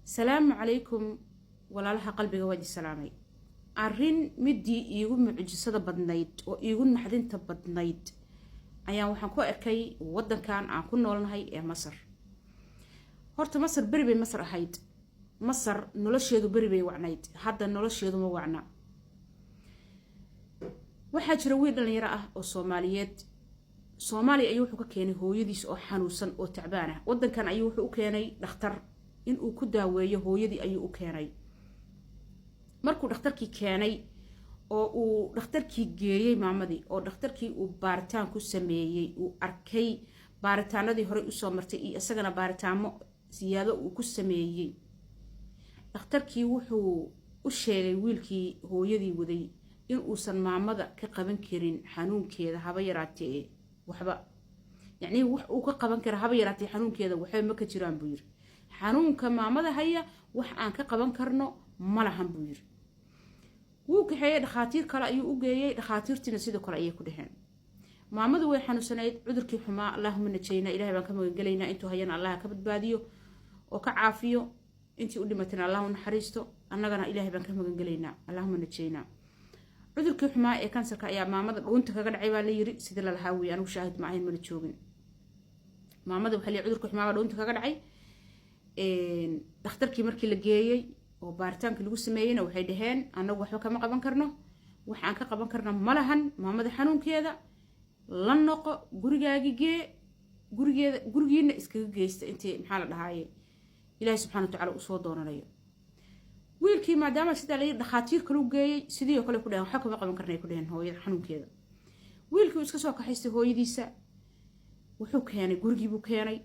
السلام عليكم ولا لها قلبي وادي السلامي أرين مدي يقول معجزة بدنيد ويقول نحدين تبدنيد أيام وحن كو أركي ودن كان عكون نولنا هاي مصر هرت مصر بربي مصر هيد مصر نلش يدو بربي وعنيد هذا نلش يدو موعنا waxaa jira wiil dhalinyaro ah oo Soomaaliyeed Soomaali ayuu wuxuu ka keenay hooyadiis oo xanuunsan oo tacbaan ah wadankan ayuu wuxuu u keenay dhakhtar in uu ku daaweeyo hooyadii ayuu u keenay markuu dhakhtarkii keenay oo uu dhakhtarkii geeyay maamadii oo dhakhtarkii uu baaritaan ku sameeyay uu arkay baaritaanadii hore u soo martay iyo isagana baaritaamo siyaado uu ku sameeyay dhakhtarkii wuxuu u sheegay wiilkii hooyadii waday in uusan maamada ka qaban karin xanuunkeeda haba yaraatee waxba yani wax uu ka qaban karo haba yaraatee xanuunkeeda waxay ma ka jiraan buu yiri xanuunka maamada haya wax aan ka qaban karno ma lahan buu yiri wuu ka xeeyay dhakhaatiir kale ayuu u geeyay dhakhaatiirtina sidoo kale ayay ku dhaheen maamadu way xanuunsanayd cudurkii xumaa Allahumma najayna ilaahay baan ka magan galeynaa intuu hayana Allah ka badbaadiyo oo ka caafiyo intii u dhimatana Allah u naxariisto annagana ilaahay baan ka magan galeynaa Allahumma najayna cudurkii xumaa ee kansarka ayaa maamada dhuunta kaga dhacay baa la yiri sida la lahaa weeyaan uu shaahid ma ahayn ma joogin maamada waxa la cudurkii xumaa dhuunta kaga dhacay dhakhtarkii markii la geeyay oo baaritaanka lagu sameeyayna waxay dhaheen anagu waxba kama qaban karno wax aan ka qaban karno ma lahan maamada xanuunkeeda la noqo gurigaagi gee gurigiina iskaga geysta intii maxaa la dhahaayay ilaahay subxaanahu wa ta'aala u soo doonanayo wiilkii maadaama sida la dhakhaatiir kale u geeyay sidii kale ku dhahan waxa kama qaban karnay ku dhahan hooyada xanuunkeeda wiilkii iska soo kaxaystay hooyadiisa wuxuu keenay gurigii buu keenay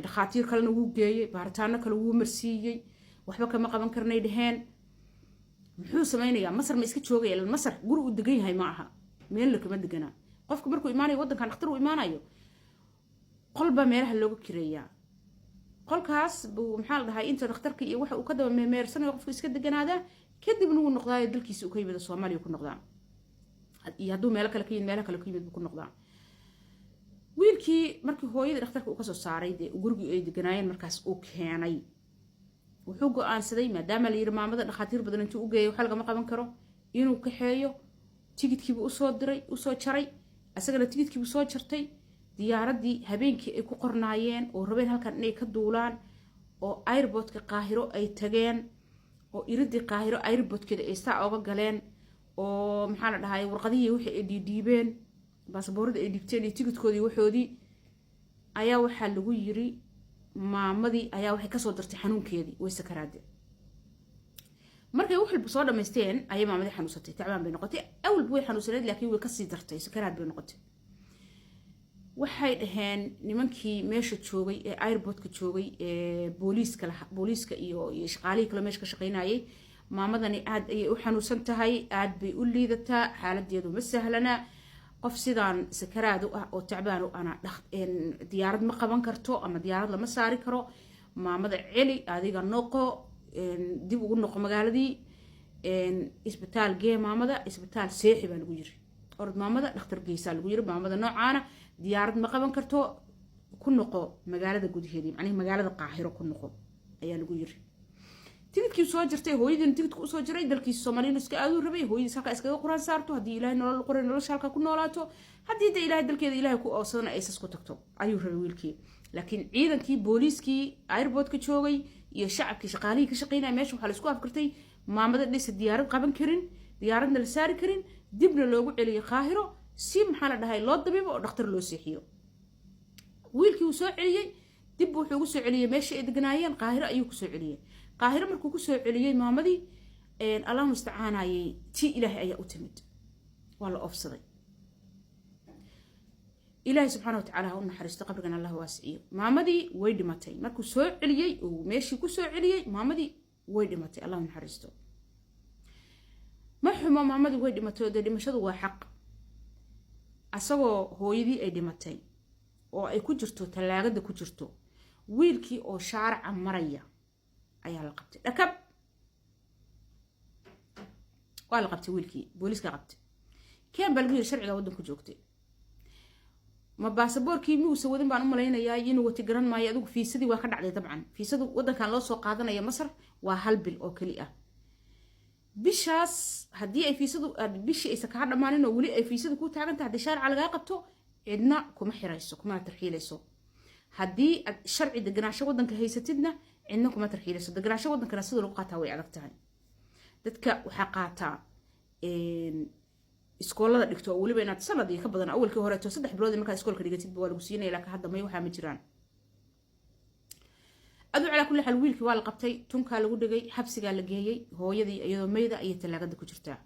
dhakhaatiir kalena wuu geeyay baaritaano kale wuu marsiiyay waxba kama qaban karnay dhaheen muxuu sameeyay Masar ma iska joogay ilaa Masar guri uu degan yahay ma aha meel kama degana qofku markuu iimaanayo wadankan dhakhtar uu iimaanayo qolba meelaha looga kireeyaa qolkaas buu maxaa la dhahay inta dhakhtarka iyo waxa uu ka daba meemeersanayo qofku iska deganaada kadibna uu noqdaa dalkiisa uu ka yimid Soomaaliya ku noqdaa iyo haduu meel kale ka yimid meel kale ku yimid ku noqdaa wiilkii markii hooyada dhakhtarka uu ka soo saaray gurigii ay deganaayeen markaas uu keenay wuxuu go'aansaday maadaama la yiri maamada dhakhaatiir badan intuu u geeyay waxa laga qaban karo inuu ka xeeyo tigidhkiiba u soo diray u soo jaray asagana tigidhkiiba soo jartay diyaaradii habeenkii ay ku qornaayeen oo rabeen halkan inay ka duulaan oo airportka Qaahiro ay tageen oo iridii Qaahiro airportkeeda ay saa uga galeen oo maxaa la dhahay warqadii wixii ay dhiibeen baasaboorada ay dhigteen iyo tigidhkoodii waxoodii ayaa waxa lagu yiri maamadii ayaa waxay ka soo dartay xanuunkeedii way sakaraade markay wax walba soo dhameysteen ayay maamadii xanuunsatay tacbaan bay noqotay awal way xanuunsaneed laakiin way ka sii dartay sakaraad bay noqotay waxay dhaheen nimankii meesha joogay ee airportka joogay ee booliiska iyo shaqaalihii kale meesha ka shaqeynayay maamadani aad ayay u xanuunsan tahay aad bay u liidataa xaaladeedu ma sahlana qof sidaan sakaraad ah oo tacbaan ana diyaarad ma qaban karto ama diyaarad lama saari karo maamada celi adiga noqo dib ugu noqo magaaladii isbitaal gee maamada isbitaal seexi baa lagu yiri orod maamada dhakhtar geysa lagu yiri maamada noocaana diyaarad ma qaban karto ku noqo magaalada gudaheedii macnaheedu magaalada Qaahiro ku noqo ayaa lagu yiri tigidkii soo jirtay hooyadii tigidku soo jiray dalkiisa Soomaaliya iska aad u rabay hooyadii halka iskaga quraan saarto hadii Ilaahay nolol qoray nolosha halka ku noolaato hadii Ilaahay dalkeeda Ilaahay ku oosana ay isku tagto ayuu rabay wiilkii laakiin ciidankii booliiskii airportka joogay iyo shacabkii shaqaalihii ka shaqeynay meesha waxa la isku afkartay maamada dhisa diyaarad qaban karin diyaaradna la saari karin dibna loogu celiyo Qaahiro si maxaa la dhahay loo dabiibo oo dhakhtar loo seexiyo wiilkii uu soo celiyay dib wuxuu ugu soo celiyay meesha ay deganaayeen Qaahiro ayuu ku soo celiyay Qaahiro markuu ku soo celiyay maamadii Allah mustacaanayay ti Ilaahay ayaa u timid wala ofsaday Ilaahay subxaanahu wa ta'aala u naxariisto qabrigan Allah waasiyo maamadii way dhimatay markuu soo celiyay oo meeshii ku soo celiyay maamadii way dhimatay Allah naxariisto marxuma maamadii way dhimatay oo dhimashadu waa xaq asagoo hooyadii ay dhimatay oo ay ku jirto talaagada ku jirto wiilkii oo shaarica maraya ayaa la qabtay dhakab waa la qabtay wiilkii booliiska qabtay keen bal wiil sharciga wadanku joogtay ما باسبوركي مو سودين بان ملينايا inuu wati garan maayo adigu fiisadii waa ka dhacday dabcan fiisadu wadankan loo soo qaadanaya Masar waa hal bil oo kali ah bishaas hadii ay fiisadu bishii ay ka dhamaanin oo wali ay fiisadu ku taagan tahay hadii sharci laga qabto cidna kuma xirayso kuma tarxiilayso hadii sharci deganaasho wadanka haysatidna cidna kuma tarxiilayso deganaasho wadankana sidoo loo qaataa way adag tahay dadka waxa qaataa iskoolada dhigto waliba inaad sanad ka badan awalkii hore 3 bilood marka iskoolka dhigatid waa lagu siinay ilaa ka hadda may waxa ma jiraan adu ala kulli hal wiilkii waa la qabtay tunka lagu dhigay xabsiga la geeyay hooyadii iyadoo meeyda ay talaagada ku jirtaa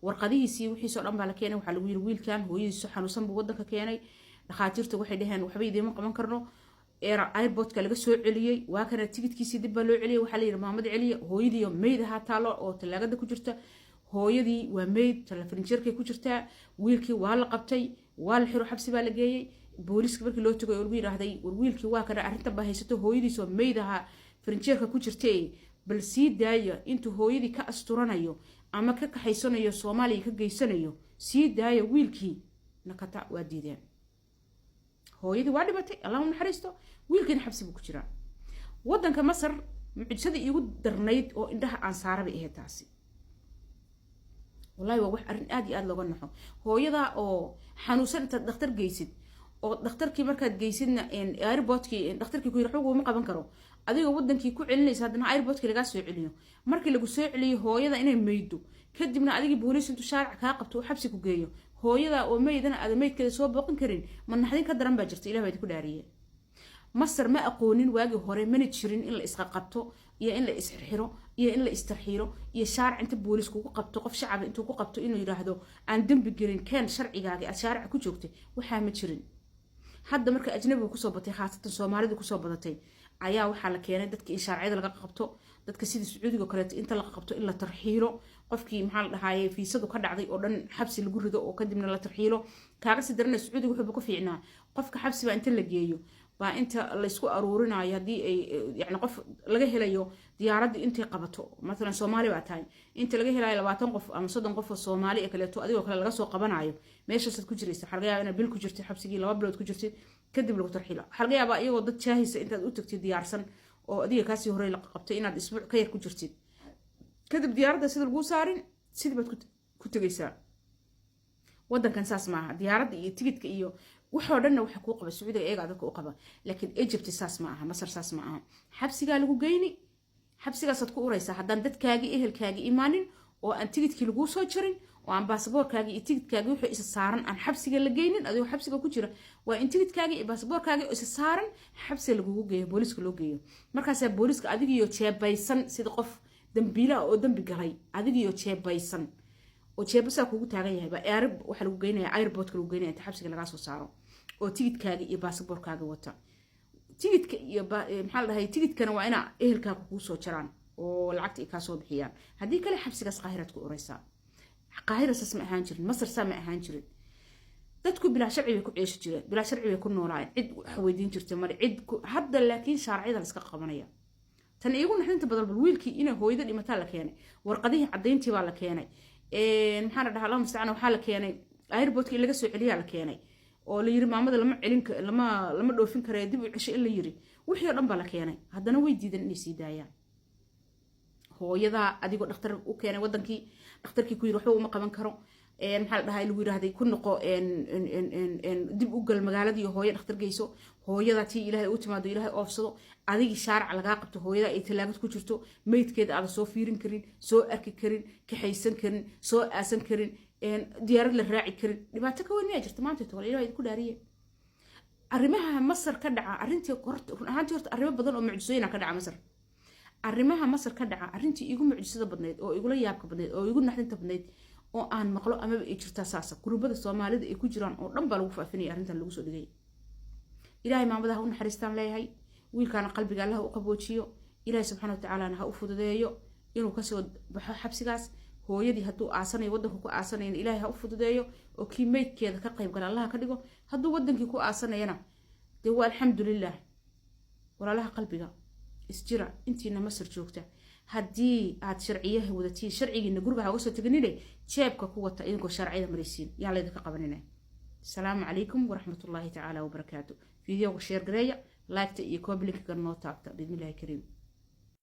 warqadihiisii wixii soo dhan baa la keenay waxa lagu yiri wiilkan hooyadiisu xanuunsan buu wadanka keenay dhaqaatiirtu waxay dhaheen waxba idin qaban karno airportka laga soo celiyay waa kana tigidkiisii dib baa loo celiyay waxa la yiri maamad celiya hooyadii oo meeyda ha taalo oo talaagada ku jirta hooyadii waa meed telefoonjeerkay ku jirtaa wiilkii waa la qabtay waa la xiro xabsi baa la geeyay booliska markii loo tagay oo yiraahday war wiilkii waa kana arinta baa haysato hooyadiis oo meedaha frinjeerka ku jirtay bal sii daaya intuu hooyadii ka asturanayo ama ka kaxaysanayo Soomaaliya ka geysanayo sii daaya wiilkii nakata waa diideen hooyadii waa dhimatay Allahumma naxariisto wiilkii xabsi buu ku jiraa wadanka Masar mucjisada igu darnayd oo indhaha aan saaraba ee taasi والله waa wax arin aad iyo aad looga naxo hooyada oo xanuunsan inta dhakhtar geysid oo dhakhtarkii markaad geysidna airportkii dhakhtarkii ku yiraahdo ma qaban karo adiga wadankii ku celinaysa hadana airportkii laga soo celiyo markii lagu soo celiyo hooyada inay meeydo kadibna adiga booliis intu shaaric ka qabto xabsi ku geeyo hooyada oo meeydana aad meeydkeeda soo booqan karin ma naxdin ka daran baa jirta Ilaahay ku dhaariyay Masar ma aqoonin waagi hore mana jirin in la isqa qabto iyo in la isxiro iyo in la istarxiiro iyo shaaric inta booliis ku qabto qof shacab intuu ku qabto inuu yiraahdo aan dambi gelin kan sharcigaaga aad shaaric ku joogtay waxa ma jirin hadda marka ajnabiga ku soo batay khaasatan Soomaalida ku soo badatay ayaa waxa la keenay dadka in sharciyada laga qabto dadka sida Sacuudiga kale inta la qabto in la tarxiilo qofkii maxaa la dhahaayay fiisadu ka dhacday oo dhan xabsi lagu rido oo kadibna la tarxiilo kaaga si darna Sacuudiga wuxuu ku fiicnaa qofka xabsiga inta la geeyo ba inta la isku aruurinayo hadii ay yani qof laga helayo diyaaradda intay qabato mesela Soomaali baa tahay inta laga helayo 20 qof ama 30 qof oo Soomaali ah kale to adigoo kale laga soo qabanayo meeshaas ku jiraysa xalqayaa in bil ku jirtay xabsigii 2 bilood ku jirtay kadib lagu tarxiilo xalqayaa baa iyagoo dad jaahisa intaad u tagtay diyaarsan oo adiga kaasi hore la qabtay inaad isbuuc ka yar ku jirtid kadib diyaaradda sida lagu saarin sidii baad ku tagaysaa wadankan saas maaha diyaaradda iyo tigidka iyo wuxuu dhanna waxa ku qaba Sacuudiga eega dadka u qaba laakiin Egypt saas ma aha Masar saas ma aha xabsiga lagu geeyni xabsigaas aad ku uraysaa haddaan dadkaaga ehelkaaga imaanin oo aan tigidkii lagu soo jarin oo aan baasaboorkaaga iyo tigidkaaga wuxuu isa saaran aan xabsiga la geynin adoo xabsiga ku jira waa in tigidkaaga iyo baasaboorkaaga isa saaran xabsiga lagu geeyo booliska loo geeyo markaas booliska adigiyo jeebaysan sida qof dambiila oo dambi galay adigiyo jeebaysan oo jeebasa kugu taagan yahay ba airb waxa lagu geynayaa airportka lagu geynayaa inta xabsiga laga soo saaro oo tigidkaaga iyo baasaboorkaaga wata tigidka iyo maxaa la dhahay tigidkana waa ina ehelkaaga ku soo jaraan oo lacagta ay ka soo bixiyaan hadii kale xabsigaas qaahirad ku uraysaa qaahiradaas ma ahaan jirin Masar sama ahaan jirin dadku bilaa sharci bay ku ceeshi jireen bilaa sharci bay ku noolaayeen cid wax weydiin jirtay mar cid hadda laakiin sharciyada la iska qabanaya tan iyagu naxdinta badan bal wiilkii inay hooyada dhimataa la keenay warqadihii cadeyntii baa la keenay maxaa la dhahaa mustacana waxa la keenay airportkii laga soo celiyaa la keenay oo la yiri maamada lama celin lama dhoofin karo dib u cisho in la yiri wixii dhan baa la keenay haddana way diidan inay sii daayaan hooyada adigoo dhakhtar u keenay wadankii dhakhtarkii ku yiri waxba uma qaban karo maxaa la dhahaa lagu yiraahday ku noqo dib u gal magaaladii hooyo dhakhtar geyso hooyada tii Ilaahay u timaado Ilaahay oofsado adigi shaaric laga qabto hooyada ay talaagad ku jirto meydkeeda aad soo fiirin karin soo arki karin ka haysan karin soo aasan karin diyaarad la raaci karin dhibaato ka weyn ma jirto maanta tool Ilaahay ku dhaariye arrimaha Masar ka dhaca arintii qorto ahaantii horta arrimo badan oo mucjisooyin ka dhaca Masar arrimaha Masar ka dhaca arintii igu mucjisada badneed oo igu la yaabka badneed oo igu naxdinta badneed oo aan maqlo ama ay jirta saasa gurubada Soomaalida ay ku jiraan oo dhan baa lagu faafinay arintan lagu soo dhigay Ilaahay maamadaha u naxariistaan leeyahay wiilkana qalbiga Allah u qaboojiyo Ilaahay subhanahu wa ta'ala ha u fududeeyo inuu ka soo baxo xabsigaas hooyadii haduu aasanay wadanku ku aasanayna Ilaahay ha u fududeeyo oo kiimeedkeeda ka qayb gal Allah ka dhigo haduu wadankii ku aasanayna de waa alxamdulillah walaalaha qalbiga isjira intiina Masar joogta hadii aad sharciyaha wadatiin sharcigiina guriga uga soo taganine jeebka ku wata idinko sharciyada maraysiin yaa la idinka qabanina السلام عليكم ورحمة الله تعالى وبركاته. فيديو شير قرية لايك تأيي كوبليك قرنو تابتا بإذن الله الكريم.